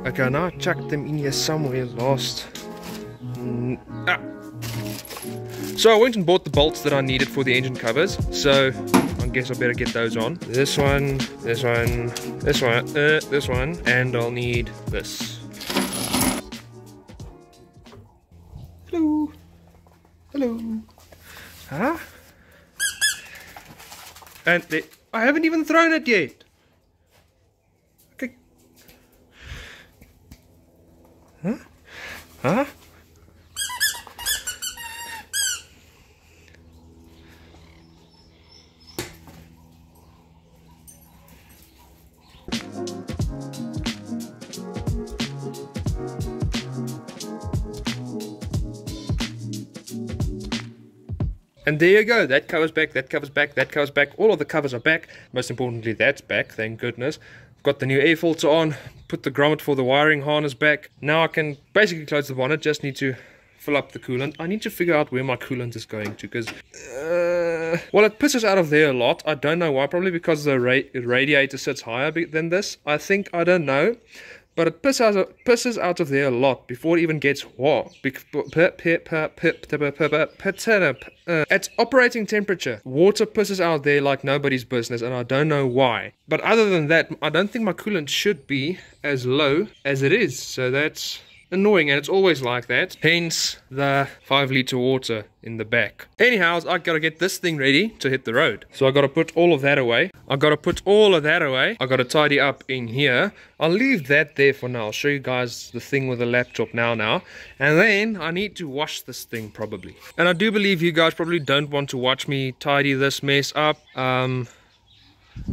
Okay, now I chucked them in here somewhere last. So I went and bought the bolts that I needed for the engine covers. So I guess I better get those on. This one, this one, this one, this one, and I'll need this. Hello. Hello. Huh? And I haven't even thrown it yet. Okay. Huh? Huh? And there you go, that cover's back, that cover's back, that cover's back, all of the covers are back. Most importantly, that's back, thank goodness. I've got the new air filter on, put the grommet for the wiring harness back. Now I can basically close the bonnet, just need to fill up the coolant. I need to figure out where my coolant is going to, because, well, it pisses out of there a lot. I don't know why, probably because the radiator sits higher than this. I don't know. But it pisses out of there a lot before it even gets warm. At operating temperature, water pisses out there like nobody's business, and I don't know why. But other than that, I don't think my coolant should be as low as it is. So that's annoying, and it's always like that. Hence the 5-litre water in the back. Anyhow, I gotta get this thing ready to hit the road. So I gotta put all of that away. I gotta tidy up in here. I'll leave that there for now. I'll show you guys the thing with the laptop now. And then I need to wash this thing probably. And I do believe you guys probably don't want to watch me tidy this mess up. And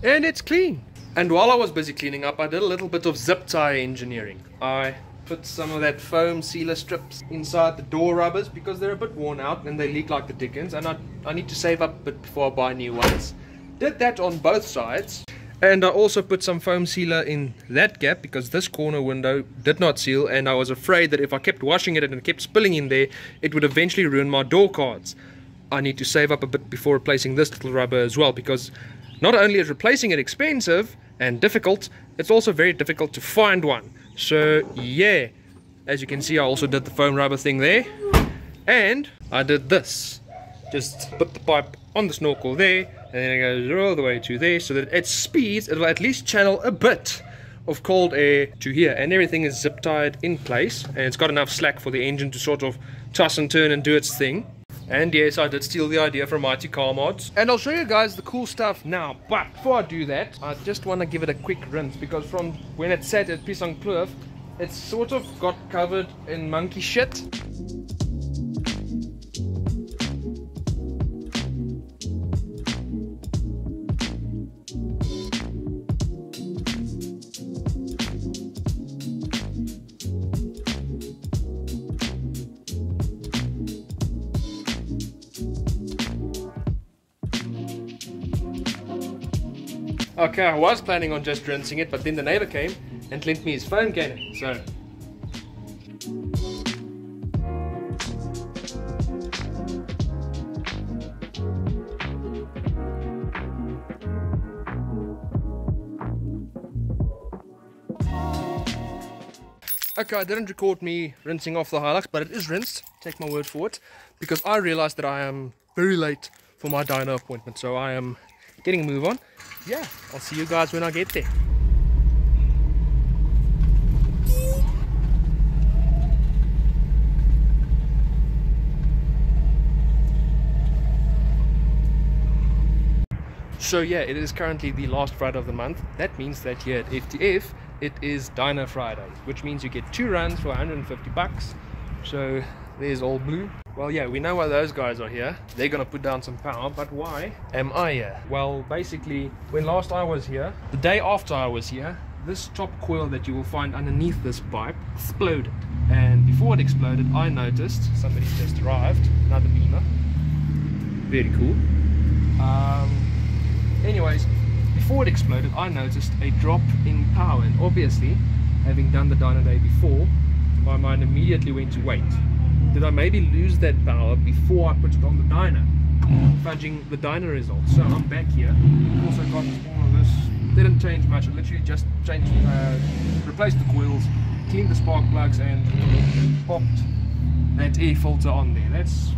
it's clean. And while I was busy cleaning up, I did a little bit of zip tie engineering. I put some of that foam sealer strips inside the door rubbers because they're a bit worn out and they leak like the dickens, and I need to save up a bit before I buy new ones. Did that on both sides, and I also put some foam sealer in that gap because this corner window did not seal, and I was afraid that if I kept washing it and it kept spilling in there, it would eventually ruin my door cards. I need to save up a bit before replacing this little rubber as well, because not only is replacing it expensive and difficult, it's also very difficult to find one. So yeah, as you can see, I also did the foam rubber thing there, and I did this. Just put the pipe on the snorkel there, and then it goes all the way to there, so that at speeds it will at least channel a bit of cold air to here, and everything is zip tied in place, and it's got enough slack for the engine to sort of toss and turn and do its thing. And yes, I did steal the idea from Mighty Car Mods. And I'll show you guys the cool stuff now. But before I do that, I just want to give it a quick rinse, because from when it sat at Pisang Kloof, it's sort of got covered in monkey shit. Okay, I was planning on just rinsing it, but then the neighbor came and lent me his foam cannon, so. Okay, I didn't record me rinsing off the Hilux, but it is rinsed, take my word for it, because I realized that I am very late for my dyno appointment, so I am getting a move on. Yeah, I'll see you guys when I get there. So yeah, it is currently the last Friday of the month. That means that here at FTF it is Dyno Friday, which means you get 2 runs for 150 bucks. So there's all blue. Well, yeah, we know why those guys are here. They're gonna put down some power, but why am I here? Well, basically, when last I was here, the day after I was here, this top coil that you will find underneath this pipe exploded. And before it exploded, I noticed somebody just arrived, another beamer. Very cool. Anyways, before it exploded, I noticed a drop in power, and obviously, having done the dyno day before, my mind immediately went to wait. Did I maybe lose that power before I put it on the dyno? Fudging the dyno results. So I'm back here. Also got all of this. Didn't change much. I literally just changed, replaced the coils, cleaned the spark plugs and popped that air filter on there. That's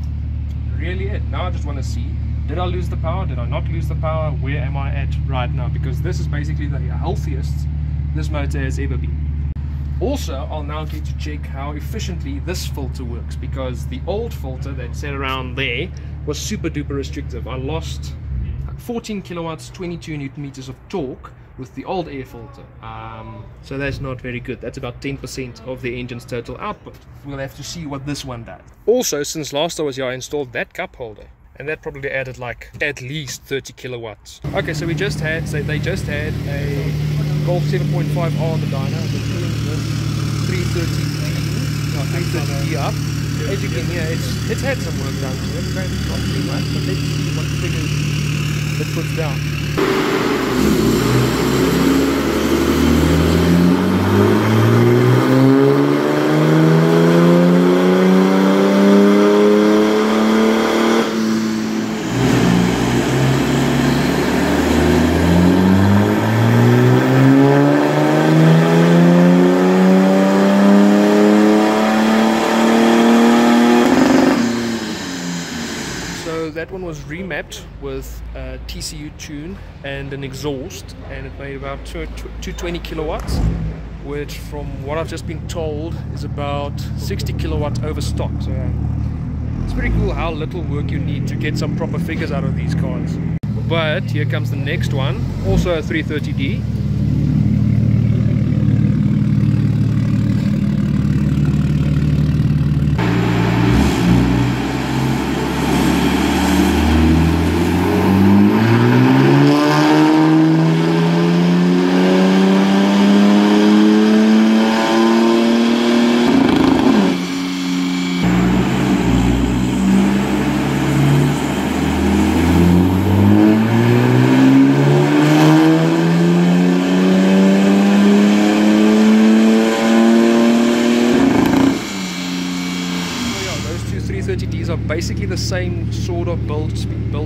really it. Now I just want to see, did I lose the power? Did I not lose the power? Where am I at right now? Because this is basically the healthiest this motor has ever been. Also, I'll now get to check how efficiently this filter works, because the old filter that sat around there was super duper restrictive. I lost 14 kilowatts, 22 newton meters of torque with the old air filter. So that's not very good. That's about 10% of the engine's total output. We'll have to see what this one does. Also, since last I was here, I installed that cup holder, and that probably added like at least 30 kilowatts. Okay, so they just had a Golf 7.5R on the dyno. They're filling this 330D up. As you can hear, it's had some work done to it. Not too much, but let's see what figures it puts down. That one was remapped with a TCU tune and an exhaust, and it made about 220 kilowatts, which from what I've just been told is about 60 kilowatts over stock. So it's pretty cool how little work you need to get some proper figures out of these cars. But here comes the next one, also a 330D. Are basically the same sort of build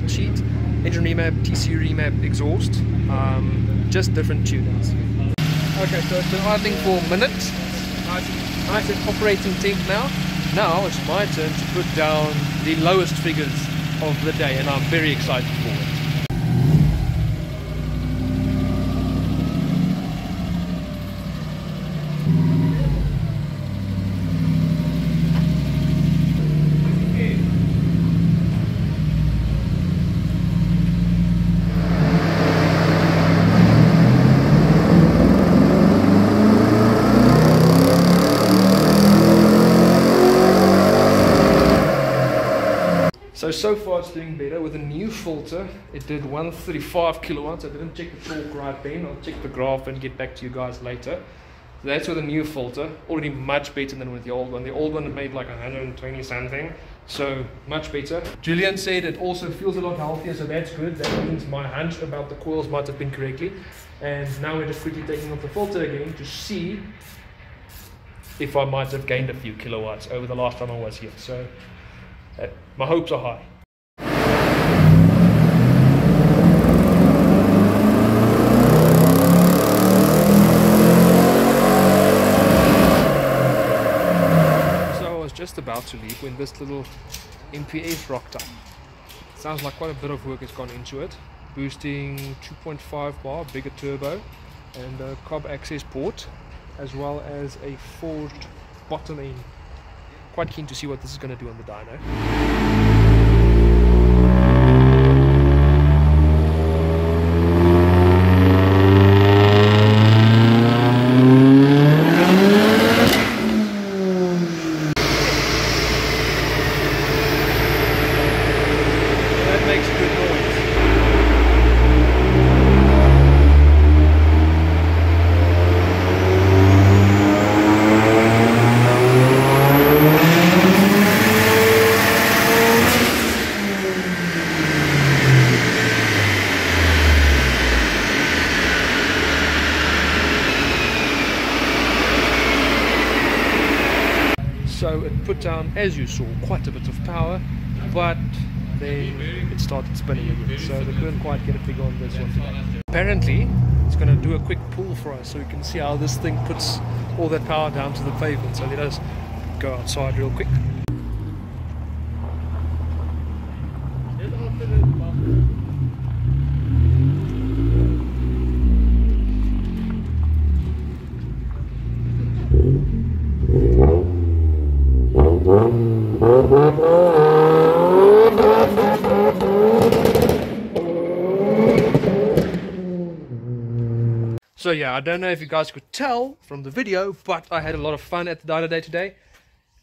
sheet, engine remap, TCU remap, exhaust, just different tunings. Okay, so it's been idling for minutes. I said operating temp now. Now it's my turn to put down the lowest figures of the day, and I'm very excited for it. So far it's doing better. With a new filter it did 135 kilowatts. I didn't check the torque right then. I'll check the graph and get back to you guys later. So that's with a new filter, already much better than with the old one. The old one made like 120 something, so much better. Julian said it also feels a lot healthier, so that's good. That means my hunch about the coils might have been correctly. And now we're just quickly taking off the filter again to see if I might have gained a few kilowatts over the last time I was here. So my hopes are high. So I was just about to leave when this little MPS rocked up. Sounds like quite a bit of work has gone into it. Boosting 2.5 bar, bigger turbo, and a cob access port, as well as a forged bottom end. Quite keen to see what this is going to do on the dyno. That makes good noise. So it put down, as you saw, quite a bit of power, but then it started spinning again, so they couldn't quite get a figure on this one today. Apparently, It's going to do a quick pull for us so we can see how this thing puts all that power down to the pavement. So let us go outside real quick. So yeah, I don't know if you guys could tell from the video, but I had a lot of fun at the dyno day today.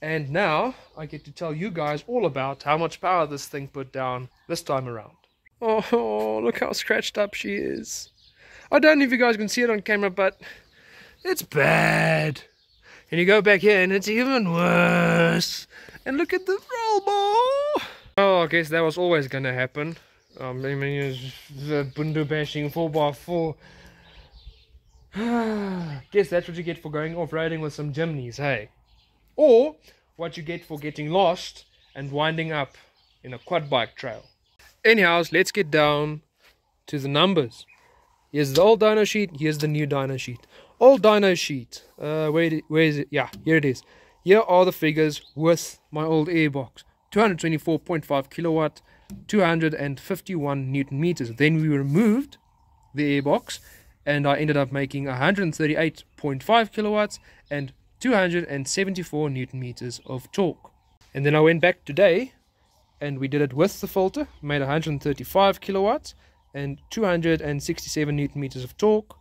And now I get to tell you guys all about how much power this thing put down this time around. Oh, look how scratched up she is. I don't know if you guys can see it on camera, but it's bad. And you go back here and it's even worse. And look at the roll bar. Oh, I guess that was always going to happen. I mean, it's the bundu bashing 4x4. Guess that's what you get for going off-roading with some Jimneys, hey? Or what you get for getting lost and winding up in a quad bike trail. Anyhows, let's get down to the numbers. Here's the old dyno sheet, here's the new dyno sheet. Old dyno sheet, where is it? Yeah, here it is. Here are the figures with my old airbox. 224.5 kilowatt, 251 newton meters. Then we removed the airbox, and I ended up making 138.5 kilowatts and 274 newton meters of torque. And then I went back today and we did it with the filter, made 135 kilowatts and 267 newton meters of torque.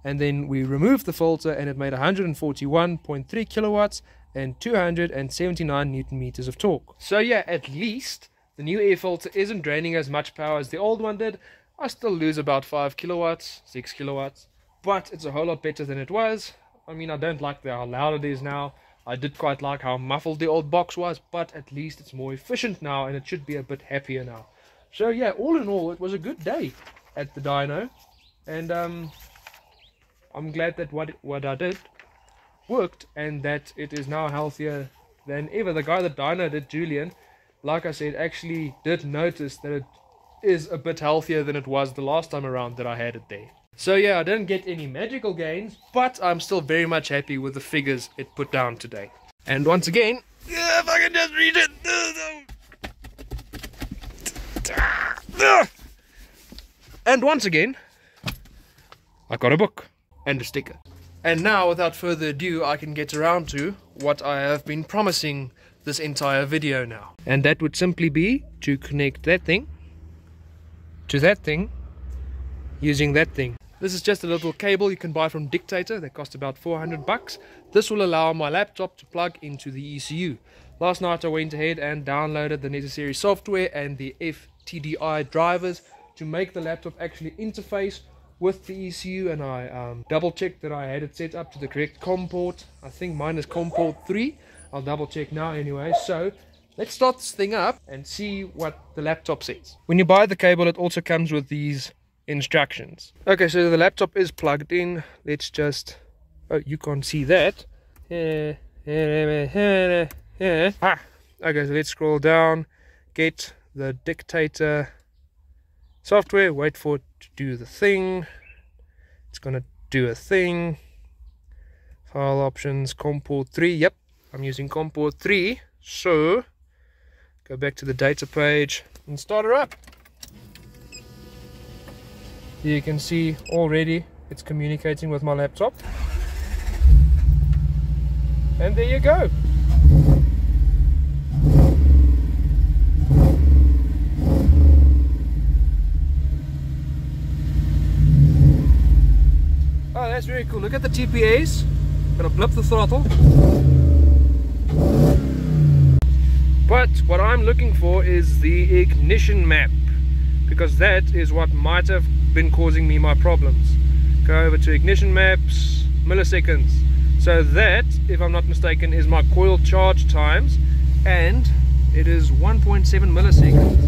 And then we removed the filter and it made 141.3 kilowatts and 279 newton meters of torque. So yeah, at least the new air filter isn't draining as much power as the old one did. I still lose about 5 kilowatts, 6 kilowatts, but it's a whole lot better than it was. I mean, I don't like how loud it is now. I did quite like how muffled the old box was, but at least it's more efficient now and it should be a bit happier now. So yeah, all in all, it was a good day at the dyno, and I'm glad that what I did worked and that it is now healthier than ever. The guy that dynoed it, Julian, like I said, actually did notice that it is a bit healthier than it was the last time around that I had it there. So yeah, I didn't get any magical gains, but I'm still very much happy with the figures it put down today. And once again, if I can just reach it. And once again, I got a book and a sticker. And now, without further ado, I can get around to what I have been promising this entire video now. And that would simply be to connect that thing to that thing using that thing. This is just a little cable you can buy from Dictator that cost about 400 bucks. This will allow my laptop to plug into the ECU. Last night I went ahead and downloaded the necessary software and the FTDI drivers to make the laptop actually interface with the ECU, and I double checked that I had it set up to the correct COM port. I think mine is COM port 3. I'll double check now anyway. So let's start this thing up and see what the laptop says. When you buy the cable, it also comes with these instructions. Okay, so the laptop is plugged in. Let's just... oh, you can't see that. Okay, so let's scroll down. Get the Dictator software. Wait for it to do the thing. It's gonna do a thing. File options, COM port 3. Yep, I'm using COM port 3. So go back to the data page and start her up. Here you can see already it's communicating with my laptop. And there you go. Oh, that's very cool. Look at the TPAs. Gonna blip the throttle. But what I'm looking for is the ignition map, because that is what might have been causing me my problems. Go over to ignition maps, milliseconds. So that, if I'm not mistaken, is my coil charge times, and it is 1.7 milliseconds.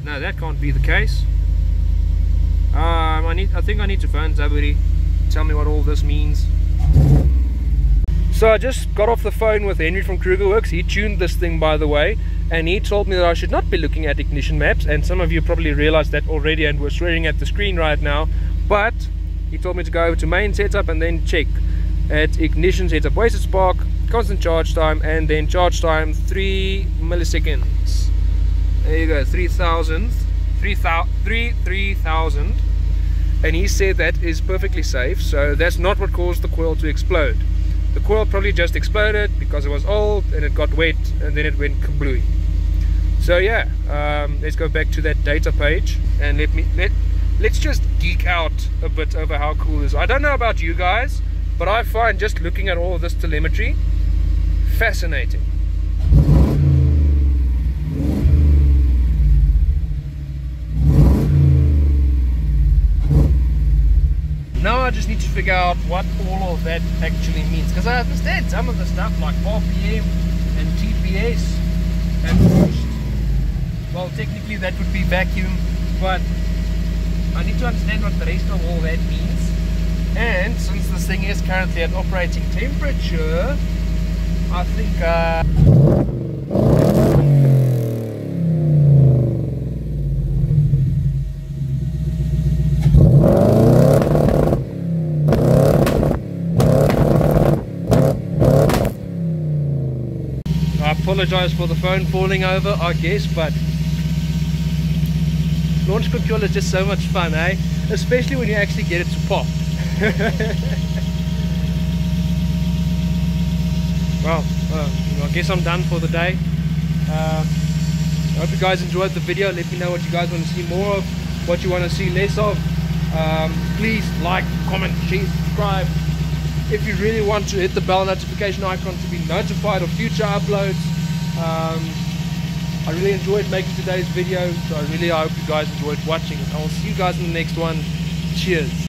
No, that can't be the case. I think I need to phone somebody, tell me what all this means. So I just got off the phone with Henry from Krugerworks. He tuned this thing, by the way, and he told me that I should not be looking at ignition maps, and some of you probably realized that already and were swearing at the screen right now, but he told me to go over to main setup and then check at ignition setup, wasted spark, constant charge time, and then charge time 3 milliseconds. There you go, 3000, and he said that is perfectly safe, so that's not what caused the coil to explode. The coil probably just exploded because it was old and it got wet and then it went kablooey. So yeah, let's go back to that data page and let's just geek out a bit over how cool this is. I don't know about you guys, but I find just looking at all of this telemetry fascinating. Now I just need to figure out what all of that actually means, because I understand some of the stuff like RPM and TPS and boost. Well, technically that would be vacuum, but I need to understand what the rest of all that means. And since this thing is currently at operating temperature, I think I apologize for the phone falling over, I guess, but launch control is just so much fun, eh? Especially when you actually get it to pop. Well, I guess I'm done for the day. I hope you guys enjoyed the video. Let me know what you guys want to see more of, what you want to see less of. Please like, comment, share, subscribe. If you really want to hit the bell notification icon to be notified of future uploads. I really enjoyed making today's video, so I hope you guys enjoyed watching, and I will see you guys in the next one. Cheers.